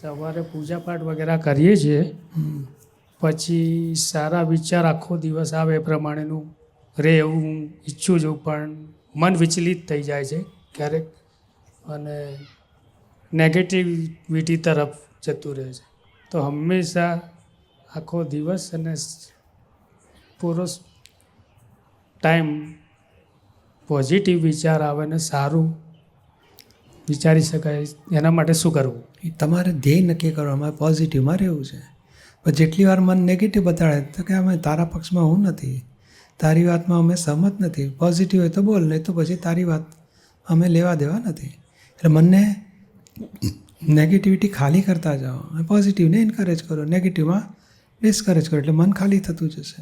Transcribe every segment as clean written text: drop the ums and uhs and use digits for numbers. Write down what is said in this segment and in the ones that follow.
સવારે પૂજાપાઠ વગેરે કરીએ છીએ, પછી સારા વિચાર આખો દિવસ આવે એ પ્રમાણેનું રહે એવું હું ઈચ્છું છું, પણ મન વિચલિત થઈ જાય છે ક્યારેક અને નેગેટિવિટી તરફ જતું રહે છે. તો હંમેશા આખો દિવસ અને પૂરો ટાઈમ પોઝિટિવ વિચાર આવે ને સારું વિચારી શકાય, એના માટે શું કરવું? એ તમારે ધ્યેય નક્કી કરવામાં પોઝિટિવમાં રહેવું છે. પણ જેટલી વાર મન નેગેટિવ બતાડે તો કે અમે તારા પક્ષમાં હું નથી, તારી વાતમાં અમે સહમત નથી, પોઝિટિવ હોય તો બોલ, નહીં તો પછી તારી વાત અમે લેવા દેવા નથી. એટલે મનને નેગેટિવિટી ખાલી કરતા જાઓ, પોઝિટિવને એન્કરેજ કરો, નેગેટિવમાં ડિસ્કરેજ કરો, એટલે મન ખાલી થતું જશે.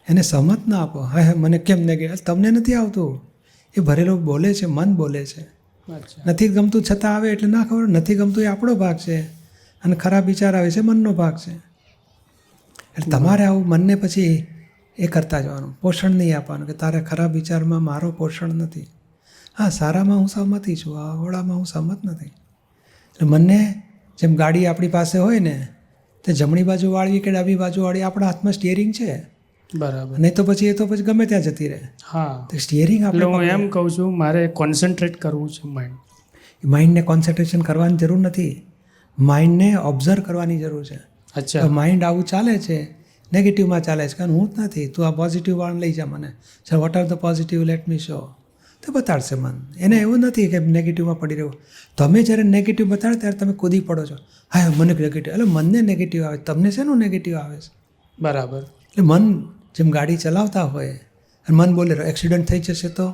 એને સહમત ના આપો, હા મને કેમ નેગેટિવ, તમને નથી આવતું, એ ભરેલો બોલે છે, મન બોલે છે. નથી ગમતું છતાં આવે એટલે ના ખબર, નથી ગમતું એ આપણો ભાગ છે અને ખરાબ વિચાર આવે છે મનનો ભાગ છે. એટલે તમારે આવું મનને પછી એ કરતા જવાનું, પોષણ નહીં આપવાનું કે તારે ખરાબ વિચારમાં મારો પોષણ નથી. હા, સારામાં હું સહમતી છું, આ ઓળામાં હું સહમત નથી. એટલે મનને જેમ ગાડી આપણી પાસે હોય ને, તે જમણી બાજુ વાળવી કે ડાબી બાજુ વાળવી આપણા હાથમાં સ્ટિયરિંગ છે. બરાબર. નહીં તો પછી ગમે ત્યાં જતી રહે. હા, તો સ્ટિયરિંગ એટલે હું આપણે એમ કહું છું મારે કોન્સન્ટ્રેટ કરવું છે માઇન્ડને કોન્સન્ટ્રેશન કરવાની જરૂર નથી, માઇન્ડને ઓબ્ઝર્વ કરવાની જરૂર છે. અચ્છા. તો માઇન્ડ આવું ચાલે છે, નેગેટિવમાં ચાલે છે, કારણ હું જ નથી, તું આ પોઝિટિવ વાળને લઈ જા મને, ચાલ what are the positive let me show, તો બતાડશે મન. એને એવું નથી કે નેગેટિવમાં પડી રહેવું. તમે જ્યારે નેગેટિવ બતાડે ત્યારે તમે કૂદી પડો છો, હા મને નેગેટિવ, એટલે મનને નેગેટિવ આવે, તમને શેનું નેગેટિવ આવે છે? બરાબર. એટલે મન જેમ ગાડી ચલાવતા હોય અને મન બોલે એક્સિડન્ટ થઈ જશે તો,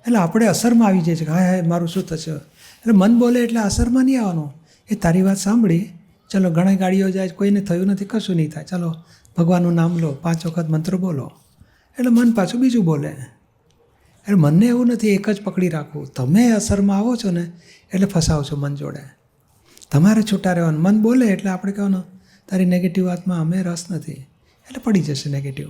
એટલે આપણે અસરમાં આવી જાય છે કે હા મારું શું થશે. એટલે મન બોલે એટલે અસરમાં નહીં આવવાનું. એ તારી વાત સાંભળી, ચલો ઘણી ગાડીઓ જાય, કોઈને થયું નથી, કશું નહીં થાય, ચાલો ભગવાનનું નામ લો, 5 વખત મંત્ર બોલો, એટલે મન પાછું બીજું બોલે. એટલે મનને એવું નથી એક જ પકડી રાખવું. તમે અસરમાં આવો છો ને એટલે ફસાવો છો મન જોડે. તમારે છૂટા રહેવાનું. મન બોલે એટલે આપણે કહેવાનું તારી નેગેટિવ વાતમાં અમે રસ નથી, એટલે પડી જશે નેગેટિવ.